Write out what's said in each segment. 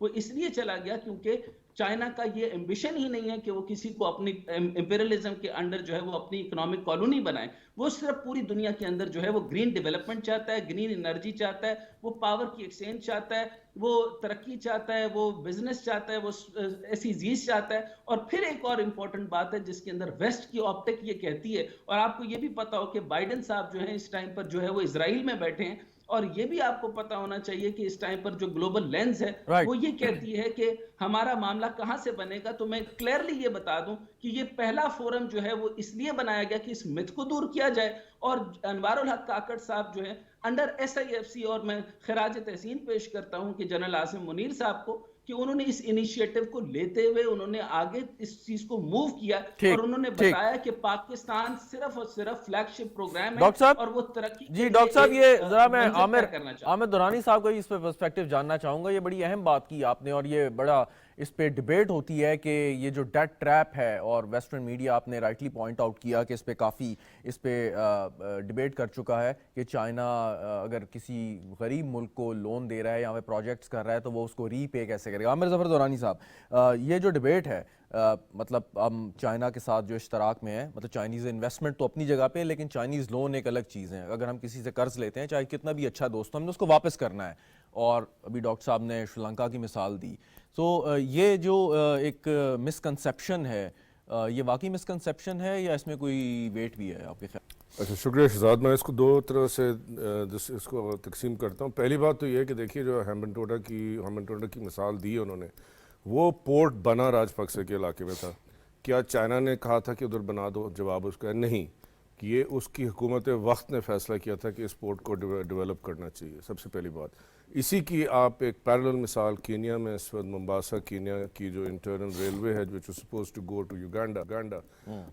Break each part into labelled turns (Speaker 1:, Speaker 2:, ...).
Speaker 1: وہ اس لیے چلا گیا کیونکہ چائنا کا یہ ایمبیشن ہی نہیں ہے کہ وہ کسی کو اپنی امپیریلزم کے انڈر جو ہے وہ اپنی اکنامک کالونی بنائے. وہ صرف پوری دنیا کے اندر جو ہے وہ گرین ڈیولپمنٹ چاہتا ہے, گرین انرجی چاہتا ہے, وہ پاور کی ایکسچینج چاہتا ہے, وہ ترقی چاہتا ہے, وہ بزنس چاہتا ہے, وہ ایسی زیز چاہتا ہے. اور پھر ایک اور امپورٹنٹ بات ہے جس کے اندر ویسٹ کی آپٹک یہ کہتی ہے, اور آپ کو یہ بھی پتا ہو کہ بائیڈن صاحب جو ہیں اس ٹائم پر جو ہے وہ اسرائیل میں بیٹھے ہیں, اور یہ بھی آپ کو پتا ہونا چاہیے کہ اس ٹائم پر جو گلوبل لینز ہے وہ یہ کہتی ہے کہ ہمارا معاملہ کہاں سے بنے گا. تو میں کلیئرلی یہ بتا دوں کہ یہ پہلا فورم جو ہے وہ اس لیے بنایا گیا کہ اس مت کو دور کیا جائے, اور انوار الحق کاکڑ صاحب جو ہے انڈر SIFC, اور میں خراج تحسین پیش کرتا ہوں کہ جنرل عاصم منیر صاحب کو کہ انہوں نے اس انیشیٹو کو لیتے ہوئے انہوں نے آگے اس چیز کو موو کیا, اور انہوں نے بتایا کہ پاکستان صرف اور صرف فلیگ شپ پروگرام ہے اور وہ ترقی.
Speaker 2: جی ڈاکٹر صاحب, یہ ذرا میں عامر دورانی صاحب کا اس پہ پرسپیکٹیو جاننا چاہوں گا. یہ بڑی اہم بات کی آپ نے, اور یہ بڑا اس پہ ڈیبیٹ ہوتی ہے کہ یہ جو ڈیٹ ٹریپ ہے, اور ویسٹرن میڈیا آپ نے رائٹلی پوائنٹ آؤٹ کیا کہ اس پہ کافی اس پہ ڈیبیٹ کر چکا ہے کہ چائنا اگر کسی غریب ملک کو لون دے رہا ہے یا پہ پروجیکٹس کر رہا ہے تو وہ اس کو ری پے کیسے کرے گا. عامر ظفر دورانی صاحب, یہ جو ڈیبیٹ ہے مطلب ہم چائنا کے ساتھ جو اشتراک میں ہے, مطلب چائنیز انویسٹمنٹ تو اپنی جگہ پہ ہے, لیکن چائنیز لون ایک الگ چیز ہے. اگر ہم کسی سے قرض لیتے ہیں, چاہے کتنا بھی اچھا دوست ہو, ہم نے اس کو واپس کرنا ہے. اور ابھی ڈاکٹر صاحب نے شری لنکا کی مثال دی. تو یہ جو ایک مسکنسیپشن ہے, یہ واقعی مسکنسیپشن ہے یا اس میں کوئی ویٹ بھی ہے آپ کے خیال؟
Speaker 3: اچھا, شکریہ شہزاد. میں اس کو دو طرح سے اس کو تقسیم کرتا ہوں. پہلی بات تو یہ ہے کہ دیکھیے جو ہیمبن کی مثال دی ہے انہوں نے, وہ پورٹ بنا راجپکسے کے علاقے میں تھا. کیا چائنا نے کہا تھا کہ ادھر بنا دو؟ جواب اس کا نہیں, کہ یہ اس کی حکومت وقت نے فیصلہ کیا تھا کہ اس پورٹ کو ڈیولپ کرنا چاہیے. سب سے پہلی بات اسی کی آپ ایک پیرلل مثال کینیا میں اس وقت ممباسا کینیا کی جو انٹرنل ریلوے ہے which was supposed to go to Uganda,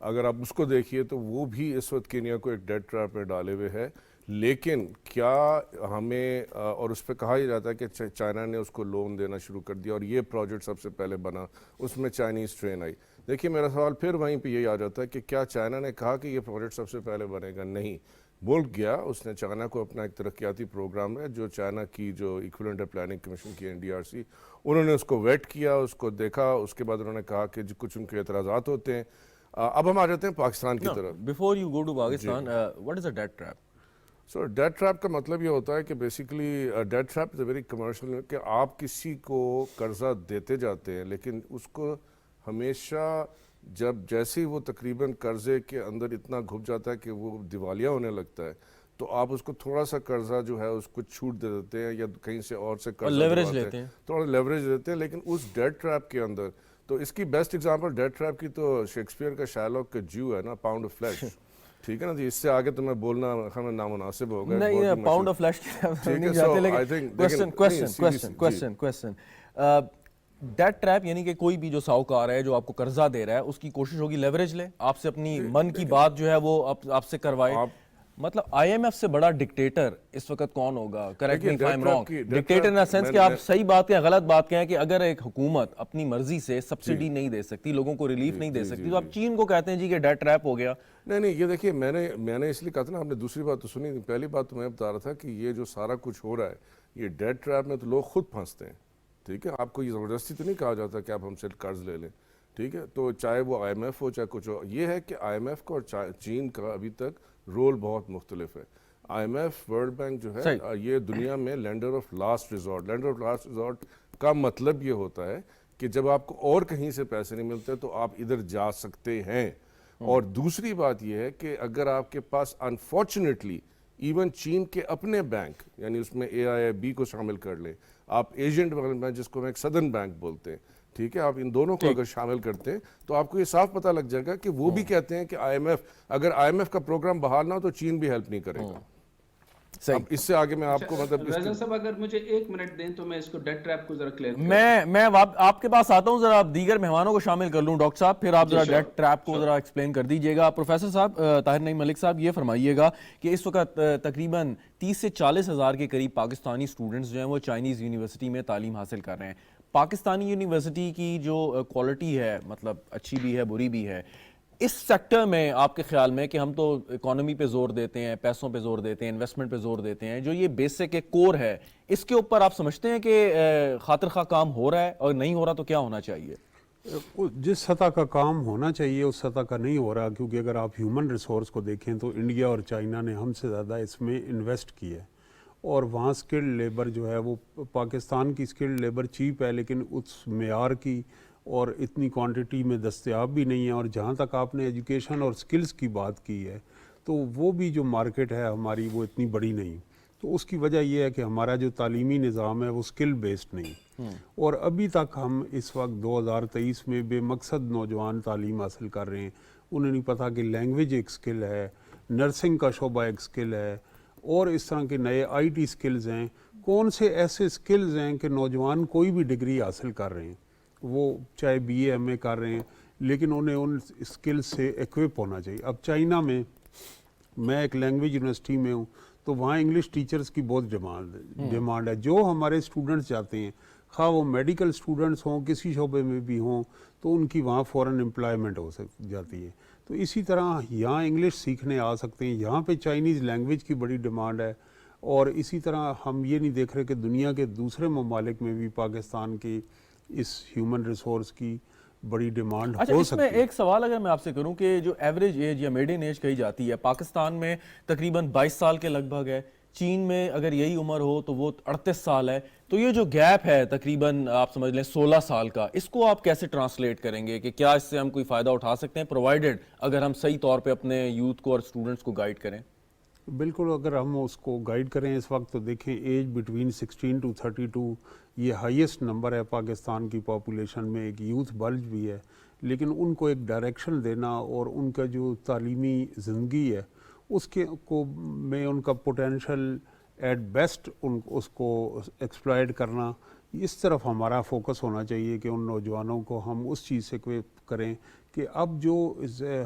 Speaker 3: اگر آپ اس کو دیکھیے تو وہ بھی اس وقت کینیا کو ایک ڈیٹ ٹریپ میں ڈالے ہوئے ہے. لیکن کیا ہمیں, اور اس پہ کہا ہی جاتا ہے کہ چائنا نے اس کو لون دینا شروع کر دیا اور یہ پروجیکٹ سب سے پہلے بنا, اس میں چائنیز ٹرین آئی. دیکھیے میرا سوال پھر وہیں پہ یہی آ جاتا ہے کہ کیا چائنا نے کہا کہ یہ پروجیکٹ سب سے پہلے بنے گا؟ نہیں, ملک گیا, اس نے چائنا کو اپنا ایک ترقیاتی پروگرام ہے جو چائنا کی جو ایکویلنٹ ہے پلاننگ کمیشن کی NDRC, انہوں نے اس کو ویٹ کیا, اس کو دیکھا, اس کے بعد انہوں نے کہا کہ کچھ ان کے اعتراضات ہوتے ہیں. اب ہم آ جاتے ہیں پاکستان کی طرف.
Speaker 2: Before you go to Pakistan, what is a debt trap?
Speaker 3: So debt trap کا مطلب یہ ہوتا ہے کہ basically debt trap is a very commercial, کہ آپ کسی کو قرضہ دیتے جاتے ہیں لیکن اس کو ہمیشہ جب جیسے ہی وہ تقریباً قرضے کے اندر اتنا گھپ جاتا ہے کہ وہ دیوالیہ ہونے لگتا ہے, تو آپ اس کو تھوڑا سا قرضہ جو ہے اس کو چھوٹ دے دیتے ہیں یا کہیں سے اور سے قرضہ
Speaker 2: لیوریج لیتے ہیں,
Speaker 3: تھوڑا لیوریج لیتے ہیں. لیکن اس ڈیٹ ٹریپ کے اندر تو اس کی بیسٹ ایگزامپل ڈیٹ ٹریپ کی تو شیکسپیئر کا شائلاک کا جو ہے نا, پاؤنڈ آف فلیش, ٹھیک ہے نا جی. اس سے آگے تو میں بولنا ہمیں نامناسب ہوگا.
Speaker 2: نہیں, پاؤنڈ آف فلیش نہیں جاتے, لیکن کوسچن ڈیٹ ٹریپ یعنی کہ کوئی بھی جو ساہوکار ہے جو آپ کو قرضہ دے رہا ہے اس کی کوشش ہوگی لیوریج لے, آپ سے اپنی من کی بات جو ہے وہ آپ سے کروائے. مطلب IMF سے بڑا ڈکٹیٹر اس وقت کون ہوگا؟ Correct me if I am wrong. Dictator in sense کہ آپ صحیح بات کہیں غلط بات کہیں کہ اگر ایک حکومت اپنی مرضی سے سبسڈی نہیں دے سکتی, لوگوں کو ریلیف نہیں دے سکتی, تو آپ چین کو کہتے ہیں جی کہ ڈیٹ ٹریپ ہو گیا.
Speaker 3: نہیں, یہ دیکھیے میں نے اس لیے کہا تھا نا, آپ نے دوسری بات تو سنی. پہلی بات تو میں بتا رہا تھا کہ یہ جو سارا کچھ ہو رہا ہے یہ ڈیٹ ٹریپ میں تو لوگ خود پھنستے ہیں, ٹھیک ہے. آپ کو یہ زبردستی تو نہیں کہا جاتا کہ آپ ہم سے قرض لے لیں, ٹھیک ہے. تو چاہے وہ IMF ہو چاہے کچھ ہو, یہ ہے کہ IMF کا اور چین کا ابھی تک رول بہت مختلف ہے. IMF ورلڈ بینک جو ہے یہ دنیا میں لینڈر آف لاسٹ ریزورٹ کا مطلب یہ ہوتا ہے کہ جب آپ کو اور کہیں سے پیسے نہیں ملتے تو آپ ادھر جا سکتے ہیں. اور دوسری بات یہ ہے کہ اگر آپ کے پاس انفارچونیٹلی ایون چین کے اپنے بینک, یعنی اس میں AIIB کو شامل کر لیں, آپ ایشین ڈیولپمنٹ بینک جس کو ایک سدرن بینک بولتے ہیں, ٹھیک ہے, آپ ان دونوں کو اگر شامل کرتے ہیں تو آپ کو یہ صاف پتہ لگ جائے گا کہ وہ بھی کہتے ہیں کہ اگر IMF کا پروگرام بحال نہ ہو تو چین بھی ہیلپ نہیں کرے گا. اب اس سے آگے میں آپ کو مطلب
Speaker 1: رضا صاحب اگر مجھے 1 منٹ دیں تو میں اس کو ڈیٹ ٹریپ کو ذرا کلیئر کروں.
Speaker 2: میں آپ کے پاس آتا ہوں, ذرا دیگر مہمانوں کو شامل کر لوں ڈاکٹر صاحب, پھر آپ ذرا ڈیٹ ٹریپ کو ذرا ایکسپلین کر دیجئے گا. پروفیسر صاحب طاہر نعیم ملک صاحب, یہ فرمائیے گا کہ اس وقت تقریباً 30 سے 40 ہزار کے قریب پاکستانی اسٹوڈنٹس جو ہیں وہ چائنیز یونیورسٹی میں تعلیم حاصل کر رہے ہیں. پاکستانی یونیورسٹی کی جو کوالٹی ہے, مطلب اچھی بھی ہے بری بھی ہے, اس سیکٹر میں آپ کے خیال میں کہ ہم تو اکانومی پہ زور دیتے ہیں, پیسوں پہ زور دیتے ہیں, انویسٹمنٹ پہ زور دیتے ہیں, جو یہ بیسک ہے, کور ہے, اس کے اوپر آپ سمجھتے ہیں کہ خاطر خواہ کام ہو رہا ہے, اور نہیں ہو رہا تو کیا ہونا چاہیے؟
Speaker 4: جس سطح کا کام ہونا چاہیے اس سطح کا نہیں ہو رہا, کیونکہ اگر آپ ہیومن ریسورس کو دیکھیں تو انڈیا اور چائنا نے ہم سے زیادہ اس میں انویسٹ کیا ہے, اور وہاں سکلڈ لیبر جو ہے وہ پاکستان کی سکلڈ لیبر چیپ ہے لیکن اس معیار کی اور اتنی کوانٹٹی میں دستیاب بھی نہیں ہے. اور جہاں تک آپ نے ایجوکیشن اور سکلز کی بات کی ہے تو وہ بھی جو مارکیٹ ہے ہماری وہ اتنی بڑی نہیں. تو اس کی وجہ یہ ہے کہ ہمارا جو تعلیمی نظام ہے وہ سکل بیسڈ نہیں, اور ابھی تک ہم اس وقت 2023 میں بے مقصد نوجوان تعلیم حاصل کر رہے ہیں. انہیں نہیں پتہ کہ لینگویج ایک سکل ہے, نرسنگ کا شعبہ ایک سکل ہے, اور اس طرح کے نئے آئی ٹی سکلز ہیں. کون سے ایسے سکلز ہیں کہ نوجوان کوئی بھی ڈگری حاصل کر رہے ہیں, وہ چاہے بی اے ایم اے کر رہے ہیں, لیکن انہیں ان سکلز سے ایکوپ ہونا چاہیے. اب چائنا میں ایک لینگویج یونیورسٹی میں ہوں تو وہاں انگلش ٹیچرز کی بہت ڈیمانڈ ہے. جو ہمارے اسٹوڈنٹس جاتے ہیں, خواہ وہ میڈیکل اسٹوڈنٹس ہوں, کسی شعبے میں بھی ہوں, تو ان کی وہاں فوراً امپلائمنٹ ہو جاتی ہے. تو اسی طرح یہاں انگلش سیکھنے آ سکتے ہیں. یہاں پہ چائنیز لینگویج کی بڑی ڈیمانڈ ہے, اور اسی طرح ہم یہ نہیں دیکھ رہے کہ دنیا کے دوسرے ممالک میں بھی پاکستان کی اس ہیومن ریسورس کی بڑی ڈیمانڈ
Speaker 2: اچھا,
Speaker 4: ہو
Speaker 2: اس میں
Speaker 4: سکتی ہے.
Speaker 2: ایک سوال اگر میں آپ سے کروں کہ جو ایوریج ایج یا میڈین ایج کہی جاتی ہے پاکستان میں تقریباً 22 سال کے لگ بھگ ہے, چین میں اگر یہی عمر ہو تو وہ 38 سال ہے. تو یہ جو گیپ ہے تقریباً آپ سمجھ لیں 16 سال کا, اس کو آپ کیسے ٹرانسلیٹ کریں گے کہ کیا اس سے ہم کوئی فائدہ اٹھا سکتے ہیں, پرووائڈڈ اگر ہم صحیح طور پہ اپنے یوتھ کو اور اسٹوڈنٹس کو گائیڈ کریں؟
Speaker 4: بالکل, اگر ہم اس کو گائیڈ کریں اس وقت تو دیکھیں ایج بٹوین 16 to 32 یہ ہائیسٹ نمبر ہے پاکستان کی پاپولیشن میں. ایک یوتھ بلج بھی ہے, لیکن ان کو ایک ڈائریکشن دینا اور ان کا جو تعلیمی زندگی ہے اس کے کو میں ان کا پوٹینشل ایٹ بیسٹ اس کو ایکسپلائٹ کرنا, اس طرف ہمارا فوکس ہونا چاہیے کہ ان نوجوانوں کو ہم اس چیز سے ایکوپ کریں کہ اب جو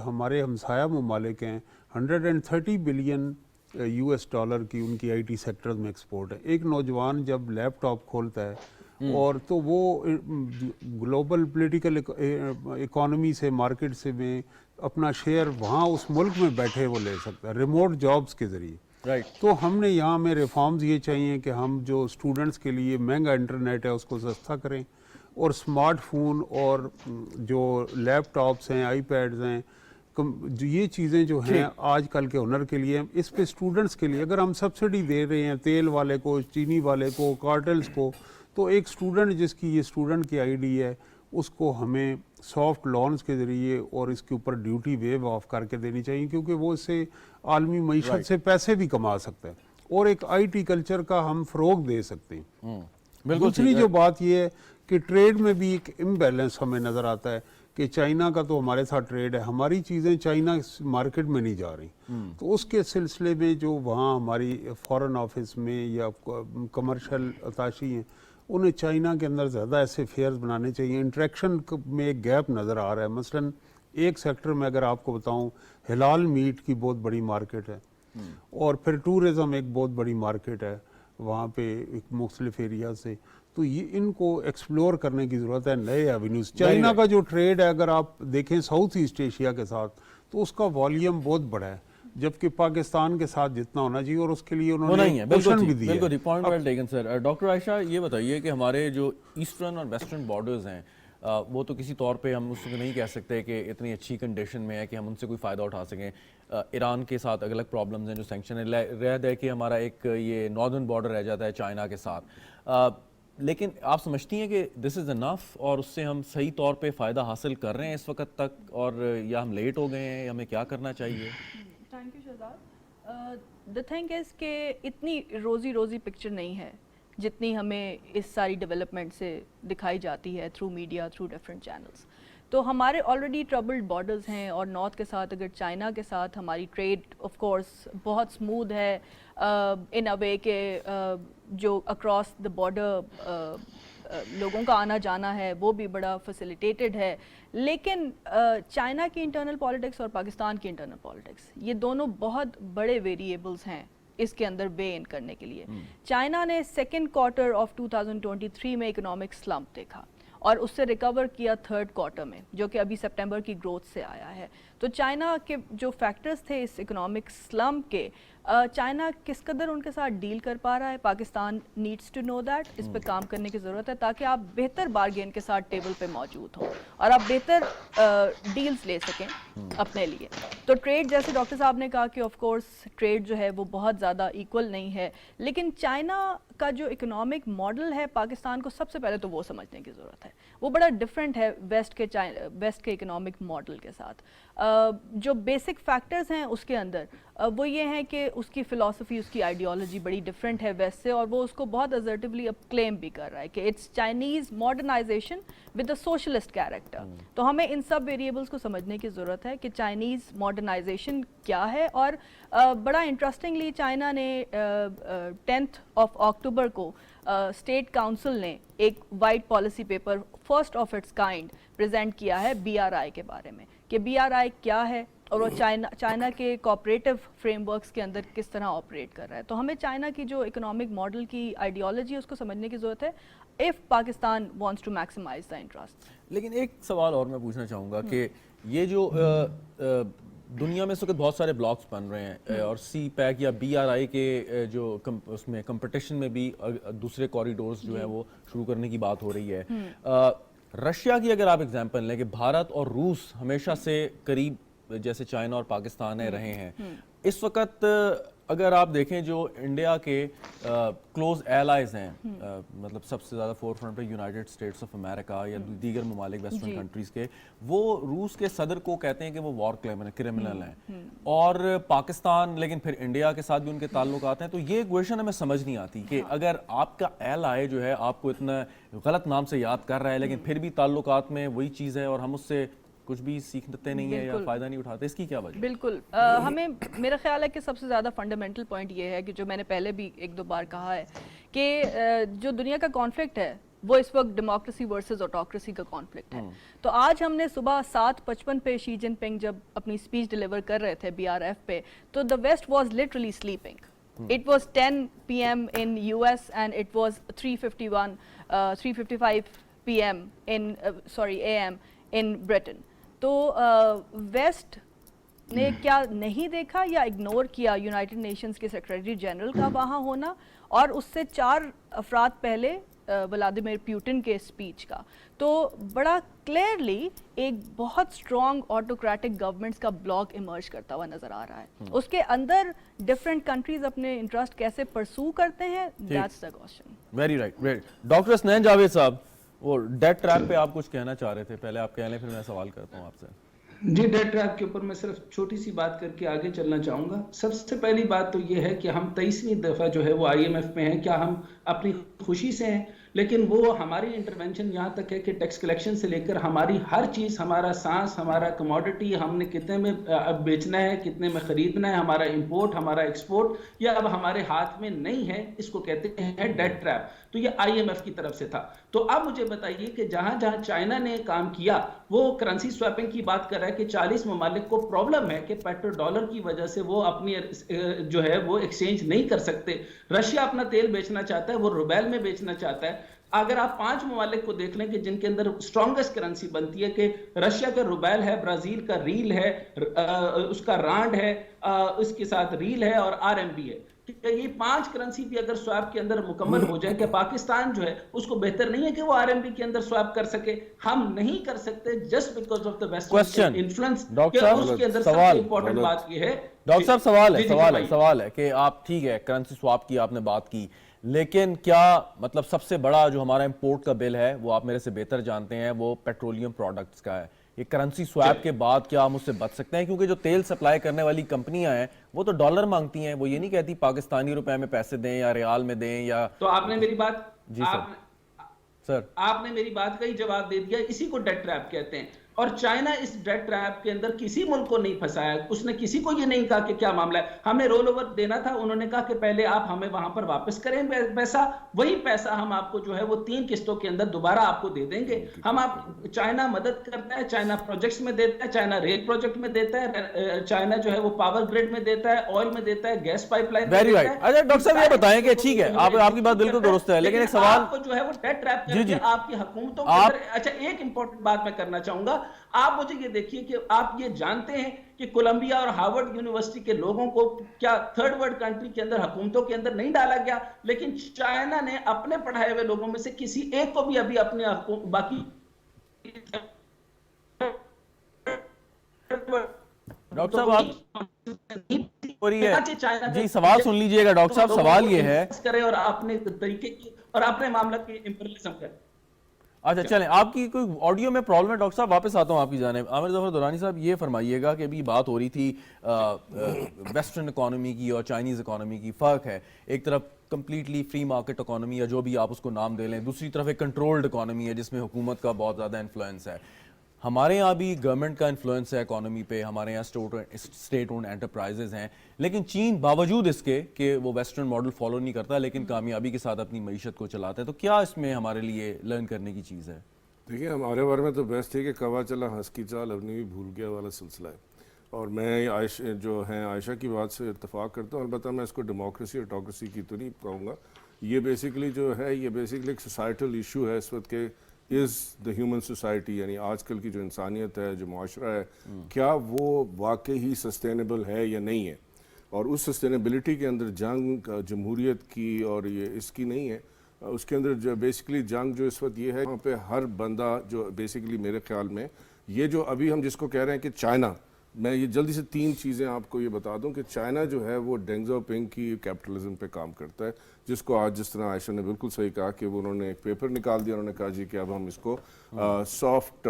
Speaker 4: ہمارے ہمسایہ ممالک ہیں 130 بلین US ڈالر کی ان کی آئی ٹی سیکٹر میں ایکسپورٹ ہے. ایک نوجوان جب لیپ ٹاپ کھولتا ہے اور تو وہ گلوبل پولیٹیکل اکانومی سے مارکیٹ سے میں اپنا شیئر وہاں اس ملک میں بیٹھے وہ لے سکتا ہے ریموٹ جابز کے ذریعے. تو ہم نے یہاں میں ریفارمز یہ چاہیے کہ ہم جو اسٹوڈنٹس کے لیے مہنگا انٹرنیٹ ہے اس کو سستا کریں, اور اسمارٹ فون اور جو لیپ ٹاپس ہیں, آئی پیڈز ہیں, جو یہ چیزیں جو ہیں آج کل کے ہنر کے لیے, اس پہ اسٹوڈنٹس کے لیے اگر ہم سبسڈی دے رہے ہیں تیل والے کو, چینی والے کو, کارٹلز کو, تو ایک اسٹوڈنٹ جس کی یہ اسٹوڈنٹ کی آئی ڈی ہے اس کو ہمیں سافٹ لونز کے ذریعے اور اس کے اوپر ڈیوٹی ویو آف کر کے دینی چاہیے, کیونکہ وہ اس سے عالمی معیشت سے پیسے بھی کما سکتا ہے, اور ایک آئی ٹی کلچر کا ہم فروغ دے سکتے ہیں. دوسری جو بات یہ ہے کہ ٹریڈ میں بھی ایک امبیلنس ہمیں نظر آتا ہے کہ چائنا کا تو ہمارے ساتھ ٹریڈ ہے, ہماری چیزیں چائنا مارکیٹ میں نہیں جا رہی, تو اس کے سلسلے میں جو وہاں ہماری فارن آفس میں یا کمرشل اتاشی ہیں انہیں چائنا کے اندر زیادہ ایسے فیئرز بنانے چاہیے. انٹریکشن میں ایک گیپ نظر آ رہا ہے. مثلاً ایک سیکٹر میں اگر آپ کو بتاؤں حلال میٹ کی بہت بڑی مارکیٹ ہے, اور پھر ٹورزم ایک بہت بڑی مارکیٹ ہے وہاں پہ مختلف ایریا سے, تو یہ ان کو ایکسپلور کرنے کی ضرورت ہے, نئے ایونیوز. چائنا کا جو ٹریڈ ہے اگر آپ دیکھیں ساؤتھ ایسٹ ایشیا کے ساتھ تو اس کا والیوم بہت بڑا ہے, جبکہ پاکستان کے ساتھ جتنا ہونا چاہیے, اور اس کے لیے انہوں نے پوشن بھی دیا ہے.
Speaker 2: بالکل پوائنٹ ویل ٹیکن سر. ڈاکٹر عائشہ یہ بتائیے کہ ہمارے جو ایسٹرن اور ویسٹرن بارڈرز ہیں وہ تو کسی طور پہ ہم اس کو نہیں کہہ سکتے کہ اتنی اچھی کنڈیشن میں ہے کہ ہم ان سے کوئی فائدہ اٹھا سکیں. ایران کے ساتھ الگ پرابلمز ہیں جو سینکشن رہ دے کہ ہمارا ایک یہ ناردرن بارڈر رہ جاتا ہے چائنا کے ساتھ, لیکن آپ سمجھتی ہیں کہ دس از انف اور اس سے ہم صحیح طور پہ فائدہ حاصل کر رہے ہیں اس وقت تک, اور یا ہم لیٹ ہو گئے ہیں, ہمیں کیا کرنا چاہیے؟
Speaker 5: Thank you Shahzad. The thing is کہ اتنی روزی پکچر نہیں ہے جتنی ہمیں اس ساری ڈیولپمنٹ سے دکھائی جاتی ہے through media, through different channels. تو ہمارے آلریڈی ٹربلڈ بارڈرز ہیں, اور نارتھ کے ساتھ اگر چائنا کے ساتھ ہماری ٹریڈ آف کورس بہت اسموتھ ہے ان اے وے کہ جو اکراس دا بارڈر لوگوں کا آنا جانا ہے وہ بھی بڑا فیسیلیٹیٹڈ ہے, لیکن چائنا کی انٹرنل پالیٹکس اور پاکستان کی انٹرنل پالیٹکس یہ دونوں بہت بڑے ویریبلز ہیں اس کے اندر وے ان کرنے کے لیے. چائنا نے سیکنڈ کوارٹر آف 2023 میں اکنامک سلمپ دیکھا, اور اس سے ریکور کیا تھرڈ کوارٹر میں، جو کہ ابھی سپٹمبر کی گروتھ سے آیا ہے. تو چائنا کے جو فیکٹرز تھے اس اکنامک سلم کے، چائنا کس قدر ان کے ساتھ ڈیل کر پا رہا ہے، Pakistan needs to know that. اس پہ کام کرنے کی ضرورت ہے تاکہ آپ بہتر بارگین کے ساتھ ٹیبل پہ موجود ہوں اور آپ بہتر ڈیلز لے سکیں اپنے لیے. تو ٹریڈ، جیسے ڈاکٹر صاحب نے کہا کہ آف کورس ٹریڈ جو ہے وہ بہت زیادہ ایکول نہیں ہے، لیکن چائنا کا جو اکنامک ماڈل ہے پاکستان کو سب سے پہلے تو وہ سمجھنے کی ضرورت ہے. وہ بڑا ڈفرینٹ ہے ویسٹ کے اکنامک ماڈل کے ساتھ. جو بیسک فیکٹرز ہیں اس کے اندر وہ یہ ہیں کہ اس کی فلاسفی، اس کی آئیڈیالوجی بڑی ڈفرینٹ ہے ویسٹ سے، اور وہ اس کو بہت assertively اب کلیم بھی کر رہا ہے کہ it's Chinese modernisation with a socialist character. تو ہمیں ان سب ویریبلس کو سمجھنے کی ضرورت ہے کہ چائنیز ماڈرنائزیشن کیا ہے. اور بڑا انٹرسٹنگلی چائنا نے 10 اکتوبر کو اسٹیٹ کاؤنسل نے ایک white policy paper first of its kind present کیا ہے BRI کے بارے میں، کہ BRI کیا ہے اور وہ چائنا کے کوآپریٹو فریم ورکس کے اندر کس طرح آپریٹ کر رہا ہے. تو ہمیں چائنا کی جو اکنامک ماڈل کی آئیڈیالوجی اس کو سمجھنے کی ضرورت ہے if Pakistan wants to maximize the interest.
Speaker 2: لیکن ایک سوال اور میں پوچھنا چاہوں گا کہ یہ جو دنیا میں اس وقت بہت سارے بلاکس بن رہے ہیں اور سی پیک یا BRI کے جو اس میں کمپٹیشن میں بھی دوسرے کوریڈورز جو ہیں وہ شروع کرنے کی بات ہو رہی ہے. رشیا کی اگر آپ ایگزامپل لیں کہ بھارت اور روس ہمیشہ سے قریب جیسے چائنا اور پاکستان رہے ہیں، اس وقت اگر آپ دیکھیں جو انڈیا کے کلوز ایلائز ہیں، مطلب سب سے زیادہ فور فرنٹ پہ یونائٹڈ اسٹیٹس آف امریکہ یا دیگر ممالک ویسٹرن کنٹریز کے، وہ روس کے صدر کو کہتے ہیں کہ وہ وار کرمنل ہیں، اور پاکستان لیکن پھر انڈیا کے ساتھ بھی ان کے تعلقات ہیں. تو یہ کویشچن ہمیں سمجھ نہیں آتی کہ اگر آپ کا ایلائی جو ہے آپ کو اتنا غلط نام سے یاد کر رہا ہے لیکن پھر بھی تعلقات میں وہی چیز ہے اور ہم اس سے کچھ بھی سیکھتے نہیں ہیں یا فائدہ نہیں اٹھاتے، اس کی کیا وجہ؟
Speaker 5: بالکل ہمیں، میرا خیال ہے کہ سب سے زیادہ فنڈامنٹل پوائنٹ یہ ہے کہ جو میں نے پہلے بھی ایک دو بار کہا ہے کہ جو دنیا کا کانفلکٹ ہے وہ اس وقت ڈیموکریسی ورسز آٹوکریسی کا کانفلکٹ ہے. تو آج ہم نے صبح 7:55 پہ شی جن پنگ جب اپنی اسپیچ ڈیلیور کر رہے تھے BRF پہ، تو the west was literally sleeping. It was 10 PM in US and it was 3:55 PM in AM in Britain. تو ویسٹ نے کیا نہیں دیکھا یا اگنور کیا یونائٹڈ نیشنز کے سیکریٹری جنرل کا وہاں ہونا، اور اس سے 4 افراد پہلے ولادیمیر پیوٹن کے اسپیچ کا. تو بڑا کلیئرلی ایک بہت اسٹرانگ آٹوکریٹک گورنمنٹس کا بلاک ایمرج کرتا ہوا نظر آ رہا ہے. اس کے اندر ڈفرینٹ کنٹریز اپنے انٹرسٹ کیسے پرسو کرتے ہیں، that's the question.
Speaker 2: Very right. Doctor Hasnain Javed صاحب، وہ ڈیٹ ٹریپ پہ آپ کچھ کہنا چاہ رہے تھے، پہلے آپ کہہ لیں پھر میں سوال کرتا ہوں آپ سے.
Speaker 1: جی، ڈیٹ ٹریپ کے اوپر میں صرف چھوٹی سی بات کر کے آگے چلنا چاہوں گا. سب سے پہلی بات تو یہ ہے کہ ہم 23ویں دفعہ جو ہے وہ IMF میں ہیں. کیا ہم اپنی خوشی سے ہیں؟ لیکن وہ ہماری انٹرونشن یہاں تک ہے کہ ٹیکس کلیکشن سے لے کر ہماری ہر چیز، ہمارا سانس، ہمارا کموڈٹی، ہم نے کتنے میں بیچنا ہے، کتنے میں خریدنا ہے، ہمارا امپورٹ، ہمارا ایکسپورٹ، یا اب ہمارے ہاتھ میں نہیں ہے، اس کو کہتے ہیں ڈیٹ ٹریپ. تو یہ IMF کی طرف سے تھا. تو اب مجھے بتائیے کہ جہاں جہاں چائنا نے کام کیا وہ کرنسی سواپنگ کی بات کر رہا ہے کہ 40 ممالک کو پرابلم ہے کہ پیٹرو ڈالر کی وجہ سے وہ اپنی جو ہے وہ ایکسچینج نہیں کر سکتے. رشیا اپنا تیل بیچنا چاہتا ہے، وہ روبیل میں بیچنا چاہتا ہے. اگر آپ 5 ممالک کو دیکھ لیں کہ جن کے اندر اسٹرانگسٹ کرنسی بنتی ہے، کہ رشیا کا روبیل ہے، برازیل کا ریل ہے، اس کا رانڈ ہے، اس کے ساتھ ریل ہے اور RMB ہے. یہ 5 کرنسی بھی اگر سواپ کے اندر مکمل ہو جائے، کہ پاکستان جو ہے اس کو بہتر نہیں ہے کہ وہ RMB کے اندر سواپ کر سکے؟ ہم نہیں کر سکتے just because of the western influence. اس کے اندر سب سے امپورٹنٹ بات یہ ہے.
Speaker 2: ڈاکٹر صاحب سوال ہے کہ آپ ٹھیک ہے کرنسی سواپ کی آپ نے بات کی، لیکن کیا مطلب سب سے بڑا جو ہمارا امپورٹ کا بل ہے وہ آپ میرے سے بہتر جانتے ہیں، وہ پیٹرولیم پروڈکٹس کا ہے. یہ کرنسی سواپ کے بعد کیا ہم اس سے بچ سکتے ہیں؟ کیونکہ جو تیل سپلائی کرنے والی کمپنیاں ہیں وہ تو ڈالر مانگتی ہیں، وہ یہ نہیں کہتی پاکستانی روپے میں پیسے دیں یا ریال میں دیں. یا
Speaker 1: تو آپ نے میری بات،
Speaker 2: جی سر
Speaker 1: آپ نے میری بات کا ہی جواب دے دیا. اسی کو ڈیٹ ٹریپ کہتے ہیں. اور چائنا اس ڈیٹ ٹریپ کے اندر کسی ملک کو نہیں پھنسایا. اس نے کسی کو یہ نہیں کہا کہ کیا معاملہ ہے, ہمیں رول اوور دینا تھا, انہوں نے کہا کہ پہلے آپ ہمیں وہاں پر واپس کریں پیسہ, وہی پیسہ ہم آپ کو جو ہے وہ 3 قسطوں کے اندر دوبارہ آپ کو دے دیں گے. ہم آپ چائنا مدد کرتا ہے, چائنا پروجیکٹس میں دیتا ہے, چائنا ریل پروجیکٹ میں دیتا ہے, چائنا جو ہے وہ پاور گریڈ میں دیتا ہے, آئل میں دیتا ہے, گیس پائپ لائن میں دیتا ہے.
Speaker 2: اچھا ڈاکٹر صاحب یہ بتائیں کہ ٹھیک ہے آپ کی بات بالکل درست ہے, لیکن ایک سوال
Speaker 1: آپ کو جو ہے وہ ڈیٹ ٹریپ کر کے آپ کی حکومتوں کے اندر. اچھا ایک امپورٹنٹ بات میں کرنا چاہوں گا, آپ مجھے یہ دیکھیے کہ آپ یہ جانتے ہیں کہ کولمبیا اور ہارورڈ یونیورسٹی کے لوگوں کو کیا تھرڈ ورلڈ کنٹری کے اندر حکومتوں کے اندر نہیں ڈالا گیا, لیکن چائنا نے اپنے پڑھائے ہوئے لوگوں میں سے کسی ایک کو بھی ابھی اپنے باقی
Speaker 2: ڈاکٹر صاحب آپ جی سوال سن لیجئے گا ڈاکٹر صاحب, سوال یہ ہے
Speaker 1: کرے اور اپنے طریقے کی اور اپنے معاملہ کی امپریلزم کرے.
Speaker 2: اچھا چلیں, آپ کی کوئی آڈیو میں پرابلم ہے ڈاکٹر صاحب, واپس آتا ہوں آپ کی جانب. عامر ظفر درانی صاحب یہ فرمائیے گا کہ ابھی بات ہو رہی تھی ویسٹرن اکانومی کی اور چائنیز اکانومی کی, فرق ہے, ایک طرف کمپلیٹلی فری مارکیٹ اکانومی یا جو بھی آپ اس کو نام دے لیں, دوسری طرف ایک کنٹرولڈ اکانومی ہے جس میں حکومت کا بہت زیادہ انفلوئنس ہے. ہمارے یہاں بھی گورنمنٹ کا انفلوئنس ہے اکانومی پہ, ہمارے یہاں اسٹیٹ اونڈ انٹرپرائزز ہیں, لیکن چین باوجود اس کے کہ وہ ویسٹرن ماڈل فالو نہیں کرتا لیکن کامیابی کے ساتھ اپنی معیشت کو چلاتا ہے. تو کیا اس میں ہمارے لیے لرن کرنے کی چیز ہے؟
Speaker 3: دیکھیے ہمارے بارے میں تو بیسٹ ہے کہ کوا چلا ہنس کی چال اپنی بھی بھول گیا والا سلسلہ ہے, اور میں جو ہیں عائشہ کی بات سے اتفاق کرتا ہوں. البتہ میں اس کو ڈیموکریسی اور ٹوکریسی کی تو نہیں کہوں گا, یہ بیسیکلی جو ہے یہ بیسیکلی ایک سوسائٹل ایشو ہے اس وقت کہ از دا ہیومن سوسائٹی, یعنی آج کل کی جو انسانیت ہے, جو معاشرہ ہے, کیا وہ واقعی سسٹینیبل ہے یا نہیں ہے. اور اس سسٹینیبلٹی کے اندر جنگ جمہوریت کی اور یہ اس کی نہیں ہے, اس کے اندر جو بیسیکلی جنگ جو اس وقت یہ ہے وہاں پہ ہر بندہ جو بیسیکلی میرے خیال میں یہ جو ابھی ہم جس کو کہہ رہے ہیں کہ چائنا, میں یہ جلدی سے 3 چیزیں آپ کو یہ بتا دوں کہ چائنا جو ہے وہ ڈینگ زاؤ پنگ کی کیپٹلزم پہ کام کرتا ہے, جس کو آج جس طرح عائشہ نے بالکل صحیح کہا کہ وہ انہوں نے ایک پیپر نکال دیا, انہوں نے کہا جی کہ اب ہم اس کو سافٹ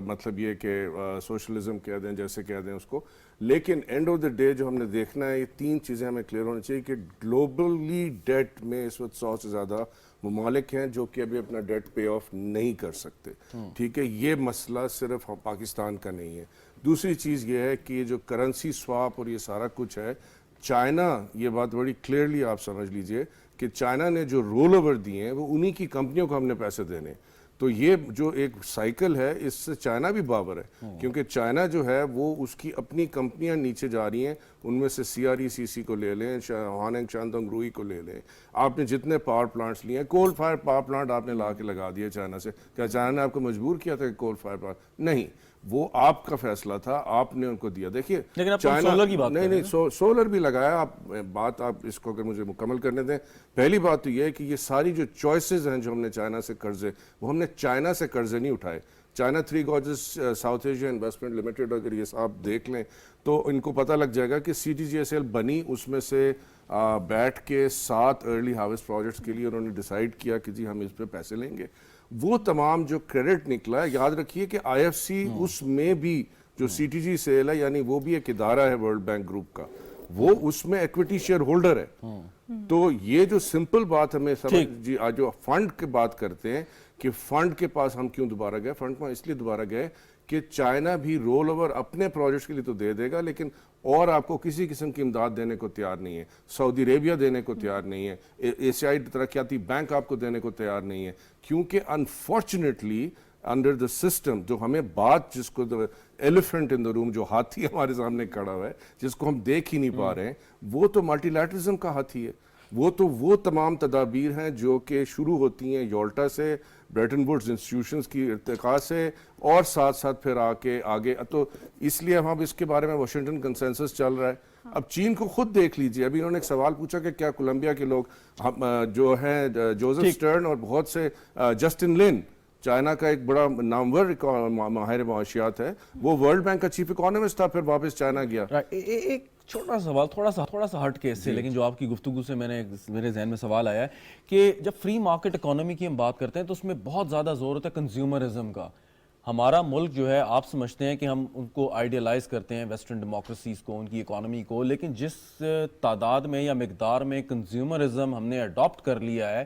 Speaker 3: مطلب یہ کہ سوشلزم کہہ دیں, جیسے کہہ دیں اس کو. لیکن اینڈ آف دا ڈے جو ہم نے دیکھنا ہے, یہ 3 چیزیں ہمیں کلیئر ہونی چاہیے کہ گلوبلی ڈیٹ میں اس وقت 100 سے زیادہ ممالک ہیں جو کہ ابھی اپنا ڈیٹ پے آف نہیں کر سکتے. ٹھیک ہے, یہ مسئلہ صرف پاکستان کا نہیں ہے. دوسری چیز یہ ہے کہ یہ جو کرنسی سواپ اور یہ سارا کچھ ہے, چائنا, یہ بات بڑی کلیئرلی آپ سمجھ لیجئے کہ چائنا نے جو رول اوور دیے ہیں وہ انہی کی کمپنیوں کو ہم نے پیسے دینے. تو یہ جو ایک سائیکل ہے اس سے چائنا بھی باور ہے, کیونکہ چائنا جو ہے وہ اس کی اپنی کمپنیاں نیچے جا رہی ہیں. ان میں سے CRECC کو لے لیں, ہوانگ شانتونگ روئی کو لے لیں, آپ نے جتنے پاور پلانٹس لیے ہیں, کول فائر پاور پلانٹ آپ نے لا کے لگا دیا چائنا سے. کیا چائنا نے آپ کو مجبور کیا تھا کہ کول فائر پلانٹ؟ نہیں, وہ آپ کا فیصلہ تھا, آپ نے ان کو دیا. دیکھیے
Speaker 2: سولر کی بات
Speaker 3: نہیں سولر بھی لگایا آپ, بات آپ اس کو اگر مجھے مکمل کرنے دیں. پہلی بات تو یہ ہے کہ یہ ساری جو چوائسز ہیں جو ہم نے چائنا سے قرضے, وہ ہم نے چائنا سے قرضے نہیں اٹھائے. China 3 Gorges south Asia investment limited اگر یہ آپ دیکھ لیں تو ان کو پتہ لگ جائے گا کہ CTGSL بنی, اس میں سے بیٹھ کے 7 ارلی ہارویسٹ پروجیکٹس کے لیے انہوں نے ڈیسائیڈ کیا کہ جی ہم اس پہ پیسے لیں گے. وہ تمام جو کریڈٹ نکلا ہے, یاد رکھیے کہ IFC اس میں بھی جو CTGSL ہے, یعنی وہ بھی ایک ادارہ ہے ورلڈ بینک گروپ کا, وہ اس میں ایکویٹی شیئر ہولڈر ہے. تو یہ جو سمپل بات ہمیں سمجھ, جی جو فنڈ کی بات کرتے ہیں کہ فنڈ کے پاس ہم کیوں دوبارہ گئے, فنڈ میں اس لیے دوبارہ گئے کہ چائنا بھی رول اوور اپنے پروجیکٹس کے لیے تو دے دے گا, لیکن اور آپ کو کسی قسم کی امداد دینے کو تیار نہیں ہے. سعودی عربیہ دینے کو تیار نہیں ہے, ایشیائی ترقیاتی بینک آپ کو دینے کو تیار نہیں ہے, کیونکہ انفارچونیٹلی انڈر دا سسٹم جو ہمیں بات, جس کو ایلیفنٹ ان دا روم, جو ہاتھی ہمارے سامنے کھڑا ہوا ہے جس کو ہم دیکھ ہی نہیں پا رہے ہیں, وہ تو ملٹی لیٹرزم کا ہاتھی ہے. وہ تو وہ تمام تدابیر ہیں جو کہ شروع ہوتی ہیں یالٹا سے, بریٹن ووڈز انسٹیٹیوشنز کی ارتقاء سے, اور ساتھ ساتھ پھر آگے. تو اس لیے ہم اس کے بارے میں واشنگٹن کنسنسس چل رہا ہے. اب چین کو خود دیکھ لیجئے, ابھی انہوں نے ایک سوال پوچھا کہ کیا کولمبیا کے لوگ جو ہیں جوزف سٹرن اور بہت سے جسٹن لن, چائنا کا ایک بڑا نامور ماہر معاشیات ہے, وہ ورلڈ بینک کا چیف اکانومسٹ تھا, پھر واپس چائنا گیا.
Speaker 2: ایک چھوٹا سوال تھوڑا سا ہٹ کے اس سے, لیکن جو آپ کی گفتگو سے میرے ذہن میں سوال آیا ہے کہ جب فری مارکیٹ اکانومی کی ہم بات کرتے ہیں تو اس میں بہت زیادہ زور ہوتا ہے کنزیومرزم کا. ہمارا ملک جو ہے, آپ سمجھتے ہیں کہ ہم ان کو آئیڈیلائز کرتے ہیں ویسٹرن ڈیموکریسیز کو, ان کی اکانومی کو, لیکن جس تعداد میں یا مقدار میں کنزیومرزم ہم نے اڈاپٹ کر لیا ہے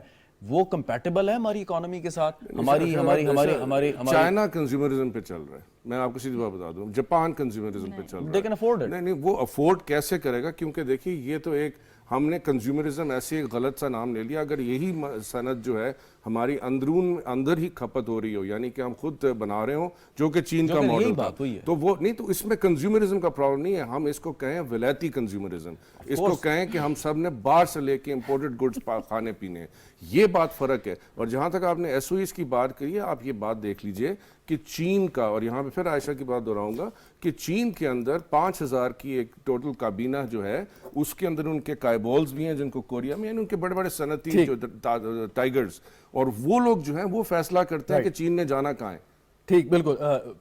Speaker 2: وہ کمپیٹیبل ہے ہماری اکانومی کے ساتھ؟ ہماری
Speaker 3: چائنا کنزیومرزم پہ چل رہا ہے. میں آپ کو سیدھی بات بتا دوں, جاپان کنزیومرزم پہ چل رہا ہے.
Speaker 2: They can afford it.
Speaker 3: نہیں, وہ افورڈ کیسے کرے گا؟ کیونکہ دیکھیے یہ تو ایک ہم نے کنزیومرزم ایسے ایک غلط سا نام لے لیا. اگر یہی صنعت جو ہے ہماری اندر ہی کھپت ہو رہی ہو, یعنی کہ ہم خود بنا رہے ہوں, جو کہ چین کا ماڈل تھا, تو وہ نہیں, تو اس میں کنزیومرزم کا پرابلم نہیں ہے. ہم اس کو کہیں ولایتی کنزیومرزم, اس کو کہیں کہ ہم سب نے باہر سے لے کے امپورٹڈ گڈس کھانے پینے, یہ بات فرق ہے. اور جہاں تک آپ نے ایس او ایز کی بات کری ہے, آپ یہ بات دیکھ لیجئے کہ چین کا, اور یہاں پہ پھر عائشہ کی بات دہراؤں گا, کہ چین کے اندر 5000 کی ایک ٹوٹل کابینہ جو ہے, اس کے اندر ان کے کائبولز بھی ہیں جن کو کوریا میں, یعنی ان کے بڑے بڑے صنعتی جو ٹائیگرز, اور وہ لوگ جو ہیں وہ فیصلہ کرتے ہیں کہ چین نے جانا کہاں ہے.
Speaker 2: ٹھیک, بالکل.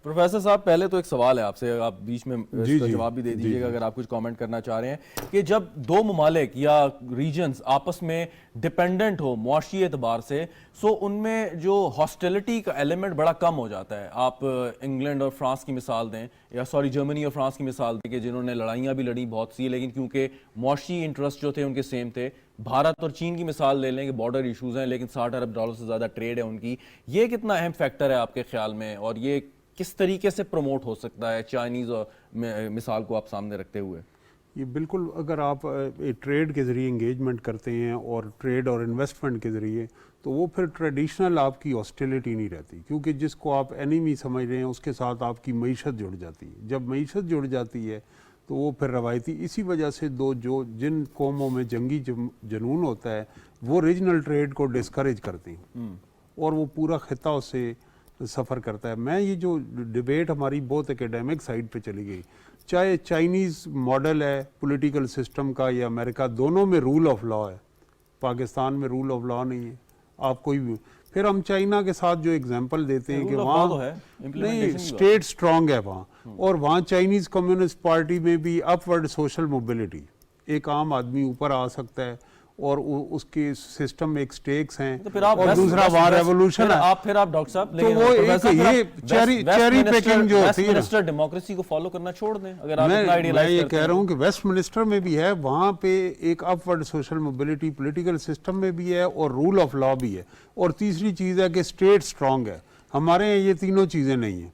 Speaker 2: پروفیسر صاحب, پہلے تو ایک سوال ہے آپ سے, آپ بیچ میں اس کا جواب بھی دے دیجیے گا اگر آپ کچھ کامنٹ کرنا چاہ رہے ہیں, کہ جب دو ممالک یا ریجنز آپس میں ڈپینڈنٹ ہو معاشی اعتبار سے, سو ان میں جو ہاسٹیلٹی کا ایلیمنٹ بڑا کم ہو جاتا ہے. آپ انگلینڈ اور فرانس کی مثال دیں, یا جرمنی اور فرانس کی مثال دیں, کہ جنہوں نے لڑائیاں بھی لڑیں بہت سی, لیکن کیونکہ معاشی انٹرسٹ جو تھے ان کے سیم تھے. بھارت اور چین کی مثال لے لیں کہ بارڈر ایشوز ہیں, لیکن $60 ارب سے زیادہ ٹریڈ ہے ان کی. یہ کتنا اہم فیکٹر ہے آپ کے خیال میں, اور یہ کس طریقے سے پروموٹ ہو سکتا ہے چائنیز اور مثال کو آپ سامنے رکھتے ہوئے؟
Speaker 4: یہ بالکل, اگر آپ ٹریڈ کے ذریعے انگیجمنٹ کرتے ہیں اور ٹریڈ اور انویسٹمنٹ کے ذریعے, تو وہ پھر ٹریڈیشنل آپ کی ہاسٹیلٹی نہیں رہتی, کیونکہ جس کو آپ اینیمی سمجھ رہے ہیں اس کے ساتھ آپ کی معیشت جڑ جاتی ہے. جب معیشت جڑ جاتی ہے تو وہ پھر روایتی, اسی وجہ سے جن قوموں میں جنگی جنون ہوتا ہے وہ ریجنل ٹریڈ کو ڈسکریج کرتے ہیں, اور وہ پورا خطہ اس سے سفر کرتا ہے. میں یہ جو ڈیبیٹ ہماری بہت اکیڈیمک سائڈ پہ چلی گئی, چاہے چائنیز ماڈل ہے پولیٹیکل سسٹم کا یا امریکہ, دونوں میں رول آف لا ہے. پاکستان میں رول آف لا نہیں ہے. آپ کوئی بھی, پھر ہم چائنا کے ساتھ جو اگزامپل دیتے ہیں کہ وہاں نہیں اسٹیٹ سٹرونگ ہے وہاں, اور وہاں چائنیز کمیونسٹ پارٹی میں بھی اپورڈ سوشل موبلٹی, ایک عام آدمی اوپر آ سکتا ہے, اور اس کے سسٹم میں ایک سٹیکس ہیں, اور دوسرا وہاں ریولوشن ہے.
Speaker 2: آپ ڈاکٹر صاحب,
Speaker 4: تو وہ یہ چیری پیکنگ جو ہوتی ہے نا,
Speaker 2: ڈیموکریسی کو فالو کرنا چھوڑ دیں.
Speaker 4: میں یہ کہہ رہا ہوں کہ ویسٹ منسٹر میں بھی ہے, وہاں پہ ایک upward social mobility political system میں بھی ہے, اور رول آف لا بھی ہے, اور تیسری چیز ہے کہ اسٹیٹ سٹرونگ ہے. ہمارے یہاں یہ تینوں چیزیں نہیں ہیں.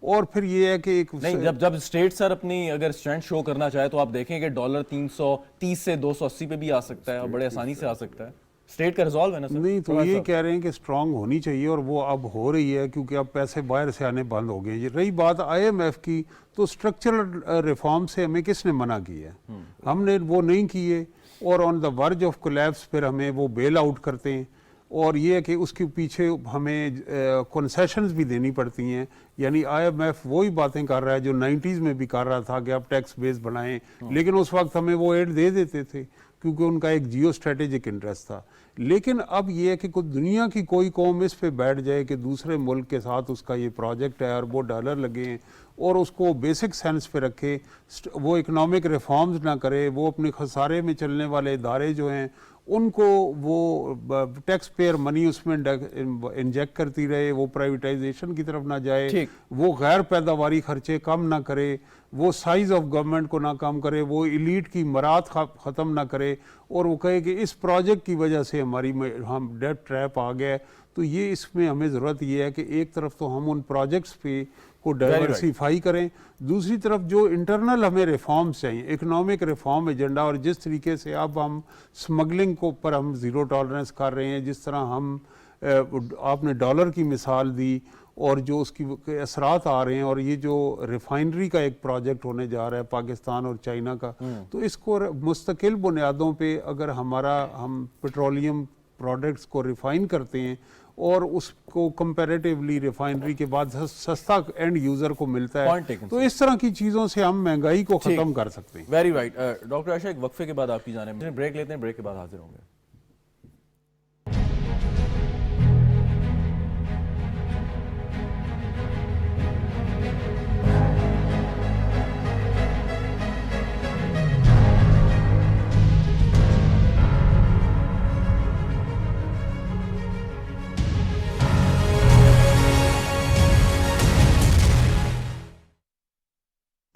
Speaker 4: اور پھر یہ ہے کہ ایک
Speaker 2: نہیں, جب اسٹیٹ سر اپنی اگر اسٹرینتھ شو کرنا چاہے تو آپ دیکھیں کہ $330 سے 280 پہ بھی آ سکتا ہے, اور بڑے آسانی سے آ سکتا ہے. اسٹیٹ کا ریزالو ہے نا سر.
Speaker 4: نہیں, تو یہ کہہ رہے ہیں کہ سٹرونگ ہونی چاہیے, اور وہ اب ہو رہی ہے, کیونکہ اب پیسے باہر سے آنے بند ہو گئے. یہ رہی بات IMF کی, تو اسٹرکچرل ریفارم سے ہمیں کس نے منع کیا ہے؟ ہم نے وہ نہیں کیے, اور آن دا ورج آف کولیپس پھر ہمیں وہ بیل آؤٹ کرتے ہیں. اور یہ ہے کہ اس کے پیچھے ہمیں کنسیشنز بھی دینی پڑتی ہیں. یعنی IMF وہی باتیں کر رہا ہے جو 90s میں بھی کر رہا تھا کہ آپ ٹیکس بیس بنائیں, لیکن اس وقت ہمیں وہ ایڈ دے دیتے تھے کیونکہ ان کا ایک جیو اسٹریٹجک انٹرسٹ تھا. لیکن اب یہ ہے کہ دنیا کی کوئی قوم اس پہ بیٹھ جائے کہ دوسرے ملک کے ساتھ اس کا یہ پروجیکٹ ہے, اربوں ڈالر لگے ہیں, اور اس کو بیسک سینس پہ رکھے, وہ اکنامک ریفارمز نہ کرے, وہ اپنے خسارے میں چلنے والے ادارے جو ہیں ان کو وہ ٹیکس پیئر منی اس میں انجیکٹ کرتی رہے, وہ پرائیویٹائزیشن کی طرف نہ جائے, وہ غیر پیداواری خرچے کم نہ کرے, وہ سائز آف گورنمنٹ کو نہ کم کرے, وہ ایلیٹ کی مراد ختم نہ کرے, اور وہ کہے کہ اس پروجیکٹ کی وجہ سے ہم ڈیٹ ٹریپ آ گئے. تو یہ اس میں ہمیں ضرورت یہ ہے کہ ایک طرف تو ہم ان پروجیکٹس پہ کو ڈائیورسیفائی کریں, دوسری طرف جو انٹرنل ہمیں ریفارمز چاہیے, اکنامک ریفارم ایجنڈا, اور جس طریقے سے اب ہم سمگلنگ کو پر ہم زیرو ٹالرنس کر رہے ہیں, جس طرح ہم آپ نے ڈالر کی مثال دی, اور جو اس کی اثرات آ رہے ہیں, اور یہ جو ریفائنری کا ایک پروجیکٹ ہونے جا رہا ہے پاکستان اور چائنا کا, تو اس کو مستقل بنیادوں پہ اگر ہم پیٹرولیم پروڈکٹس کو ریفائن کرتے ہیں, اور اس کو کمپیریٹیولی ریفائنری کے بعد سستا اینڈ یوزر کو ملتا ہے, تو اس طرح کی چیزوں سے ہم مہنگائی کو ختم کر سکتے ہیں.
Speaker 2: Very right. ڈاکٹر عائشہ, ایک وقفے کے بعد آپ کی جانب بریک لیتے ہیں, بریک کے بعد حاضر ہوں گے.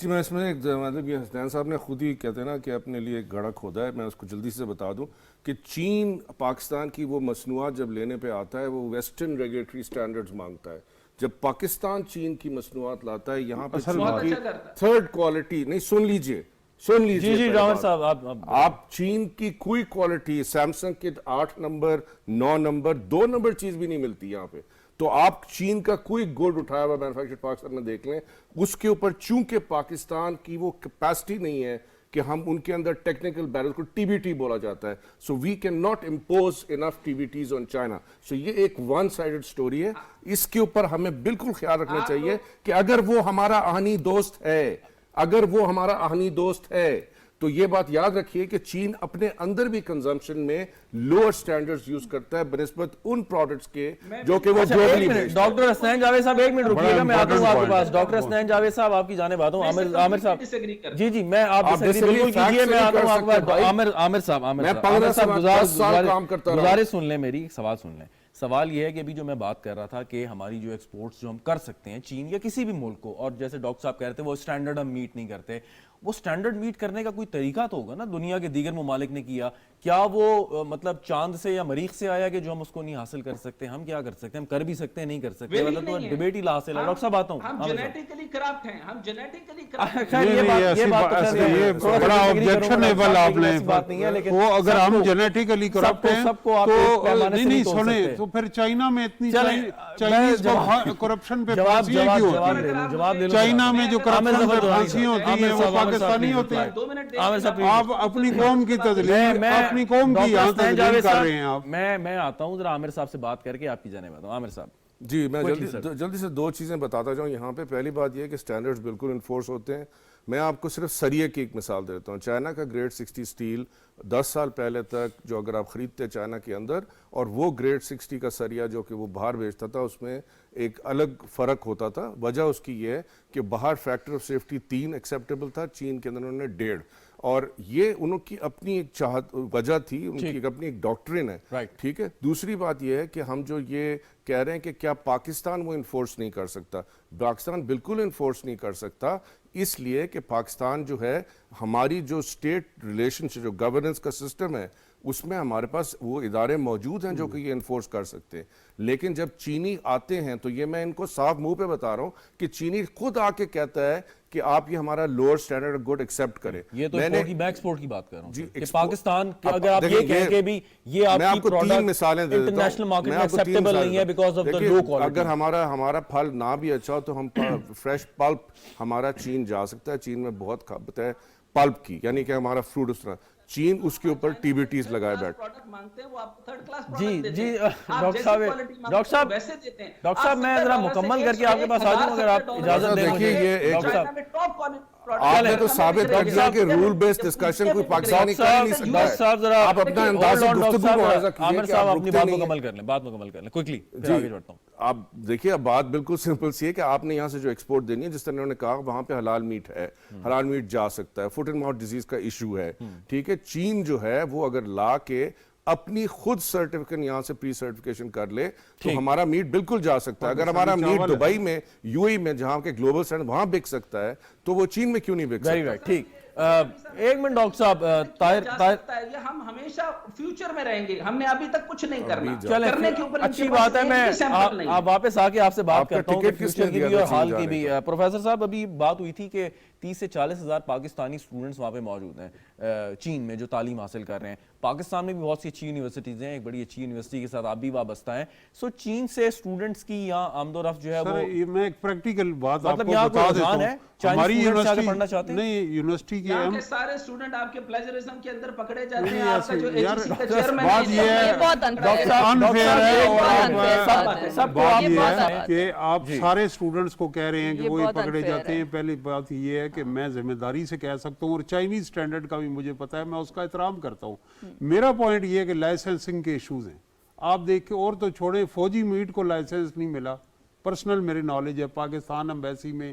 Speaker 3: جی میں اس میں ایک مطلب یہ حسنین صاحب نے خود ہی کہتے ہیں نا کہ اپنے لیے ایک گڑھا کھودا ہے. میں اس کو جلدی سے بتا دوں کہ چین پاکستان کی وہ مصنوعات جب لینے پہ آتا ہے وہ ویسٹرن ریگولیٹری سٹینڈرڈز مانگتا ہے. جب پاکستان چین کی مصنوعات لاتا ہے یہاں پہ چین کی تھرڈ کوالٹی نہیں, سن لیجئے
Speaker 2: جی عامر صاحب
Speaker 3: آپ چین کی کوئی کوالٹی سیمسنگ کے 8 نمبر 9 نمبر 2 نمبر چیز بھی نہیں ملتی یہاں پہ. تو آپ چین کا کوئی گوڈ اٹھایا ہوا مینوفیکچر پاکستان میں دیکھ لیں, اس کے اوپر چونکہ پاکستان کی وہ کیپیسٹی نہیں ہے کہ ہم ان کے اندر ٹیکنیکل بیرل کو ٹی بی ٹی بولا جاتا ہے, so we can not impose enough T B Ts on China. So یہ ایک ون سائیڈڈ سٹوری ہے. اس کے اوپر ہمیں بالکل خیال رکھنا چاہیے کہ اگر وہ ہمارا آہنی دوست ہے, تو یہ بات یاد رکھیے کہ چین اپنے اندر بھی کنزمپشن میں لوور سٹینڈرڈز یوز کرتا ہے بنسبت ان پروڈکٹس کے جو کہ وہ گلوبلی بیچتا ہے.
Speaker 2: ڈاکٹر حسنین جاوید صاحب ایک منٹ رکیے گا, میں آتا ہوں آپ کے پاس. ڈاکٹر حسنین جاوید صاحب آپ کی جانب آتا ہوں. عامر صاحب جی میں آپ بالکل کیجیے, میں آتا ہوں آپ کے پاس. عامر صاحب گزارش سن لیں میری, سوال سن لیں. سوال یہ ہے کہ ابھی جو میں بات کر رہا تھا کہ ہماری جو ایکسپورٹس جو ہم کر سکتے ہیں چین یا کسی بھی ملک کو, اور جیسے ڈاکٹر صاحب کہہ رہے تھے وہ اسٹینڈرڈ ہم میٹ نہیں کرتے, وہ اسٹینڈرڈ میٹ کرنے کا کوئی طریقہ تو ہوگا نا. دنیا کے دیگر ممالک نے کیا, کیا وہ مطلب چاند سے یا مریخ سے آیا کہ جو ہم اس کو نہیں حاصل کر سکتے؟ ہم کیا کر سکتے ہیں, ہم کر بھی سکتے ہیں نہیں کر سکتے, مطلب تو ڈیبیٹ ہی لا حاصل ہے. ڈاکٹر صاحب آتا ہوں.
Speaker 1: ہم جینیٹیکلی کرپٹ ہیں, ہم جینیٹیکلی کرپٹ
Speaker 4: یہ بڑا آبجیکشنیبل آپ نے وہ, اگر ہم جینیٹیکلی کرپٹ ہیں تو نہیں سنیں تو پھر چائنا میں اتنی چائنیز کو کرپشن پہ پھانسیاں کیوں ہوتی ہیں؟ چائنا میں جو کرپشن پہ پھانسیاں ہوتی ہیں وہ پاکستانی ہوتے ہیں. آپ اپنی قوم کی تذلیل, اپنی قوم کی یہاں تذلیل کر رہے ہیں آپ.
Speaker 2: میں آتا ہوں ذرا عامر صاحب سے بات کر کے آپ کی جانب آتا ہوں. عامر صاحب
Speaker 3: جی میں جلدی سے 2 چیزیں بتاتا جاؤں یہاں پہ. پہلی بات یہ ہے کہ سٹینڈرڈز بالکل انفورس ہوتے ہیں. میں آپ کو صرف سریے کی ایک مثال دیتا ہوں. چائنا کا گریڈ 60 سٹیل 10 سال پہلے تک جو اگر آپ خریدتے چائنا کے اندر, اور وہ گریڈ 60 کا سریا جو کہ وہ باہر بیچتا تھا, اس میں ایک الگ فرق ہوتا تھا. وجہ اس کی یہ ہے کہ باہر فیکٹر آف سیفٹی 3 ایکسیپٹیبل تھا, چین کے اندر انہوں نے 1.5, اور یہ انہوں کی اپنی ایک چاہت وجہ تھی, ان کی اپنی ایک ڈاکٹرن ہے. ٹھیک ہے. دوسری بات یہ ہے کہ ہم جو یہ کہہ رہے ہیں کہ کیا پاکستان وہ انفورس نہیں کر سکتا, پاکستان بالکل انفورس نہیں کر سکتا, اس لیے کہ پاکستان جو ہے ہماری جو اسٹیٹ ریلیشن سے جو گورننس کا سسٹم ہے اس میں ہمارے پاس وہ ادارے موجود ہیں جو کہ یہ انفورس کر سکتے ہیں. لیکن جب چینی آتے ہیں تو یہ میں ان کو صاف منہ پہ بتا رہا ہوں کہ چینی خود آ کے کہتا ہے کہ آپ یہ ہمارا لوور سٹینڈرڈ گڈ ایکسیپٹ کریں.
Speaker 2: یہ تو ایکسپورٹ کی بات کر رہا ہوں کہ پاکستان اگر آپ یہ کہیں کہ بھی یہ آپ کی
Speaker 3: پروڈکٹ 3 مثالیں دے دیتا ہوں,
Speaker 2: انٹرنیشنل مارکیٹ میں ایکسیپٹیبل نہیں ہے because of the low quality.
Speaker 3: اگر ہمارا پھل نہ بھی اچھا ہو تو ہم فریش پلپ ہمارا چین جا سکتا ہے. چین میں بہت کھپت ہے پلپ کی, یعنی کہ ہمارا فروٹ اس طرح, چین اس کے اوپر ٹی بی ٹیز لگائے بیٹھ.
Speaker 2: جی ڈاکٹر صاحب میں ذرا مکمل کر کے آپ کے پاس آ جاؤں اگر آپ اجازت دیں.
Speaker 3: دیکھیے یہ آپ نے تو ثابت کر دیا کہ رول بیسڈ ڈسکشن کوئی پاکستانی کر نہیں سکتا ہے. آپ اپنا انداز گفتگو معاوضہ کیجئے.
Speaker 2: عامر صاحب اپنی بات مکمل کر لیں کوئکلی, پھر آگے بڑھتا ہوں.
Speaker 3: آپ دیکھیے اب بات بالکل سمپل سی ہے کہ آپ نے یہاں سے جو ایکسپورٹ دینی ہے, جس طرح انہوں نے کہا وہاں پہ حلال میٹ ہے, حلال میٹ جا سکتا ہے. فٹ اینڈ ماؤتھ ڈیزیز کا ایشو ہے. ٹھیک ہے. چین جو ہے وہ اگر لا کے اپنی خود سرٹیفکیشن یہاں سے پری سرٹیفکیشن کر لے تو ہمارا میٹ بالکل جا سکتا ہے. اگر ہمارا میٹ دبئی میں یو اے میں جہاں کے گلوبل سٹینڈرڈ وہاں بک سکتا ہے تو وہ چین میں کیوں نہیں بک سکتا؟
Speaker 2: ٹھیک. ایک منٹ ڈاکٹر صاحب,
Speaker 1: ہم ہمیشہ فیوچر میں رہیں گے, ہم نے ابھی تک کچھ نہیں کرنا.
Speaker 2: چلیں اچھی بات ہے, میں آپ واپس آ کے آپ سے بات کرتا ہوں فیوچر کی بھی اور حال کی بھی. پروفیسر صاحب ابھی بات ہوئی تھی کہ 30 سے 40 ہزار پاکستانی سٹوڈنٹس وہاں پہ موجود ہیں چین میں جو تعلیم حاصل کر رہے ہیں. پاکستان میں بھی بہت سی اچھی یونیورسٹیز ہیں, ایک بڑی اچھی یونیورسٹی کے ساتھ آپ بھی وابستہ ہیں. سو چین سے سٹوڈنٹس کی یہاں آمد و رفت جو ہے وہ
Speaker 4: میں ایک پریکٹیکل بات آپ کو بتا دیتا ہوں. ہماری یونیورسٹی نہیں, یونیورسٹی کے
Speaker 1: سارے اسٹوڈنٹ آپ کے پلیجرزم کے اندر پکڑے جاتے ہیں. آپ کا جو ایجنسی کا چیئرمین ہے,
Speaker 4: بات یہ ہے انفیئر ہے, اور بات یہ ہے کہ آپ سارے اسٹوڈنٹس کو کہہ رہے ہیں کہ وہ پکڑے جاتے ہیں. پہلی بات یہ ہے کہ میں ذمہ داری سے کہہ سکتا ہوں, اور چائنیز اسٹینڈرڈ کا بھی مجھے پتا ہے, میں اس کا احترام کرتا ہوں. میرا پوائنٹ یہ ہے کہ لائسنسنگ کے ایشوز ہیں. آپ دیکھیں, اور تو چھوڑیں, فوجی میٹ کو لائسنس نہیں ملا. پرسنل میری نالج ہے, پاکستان ایمبیسی میں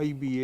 Speaker 4: IBA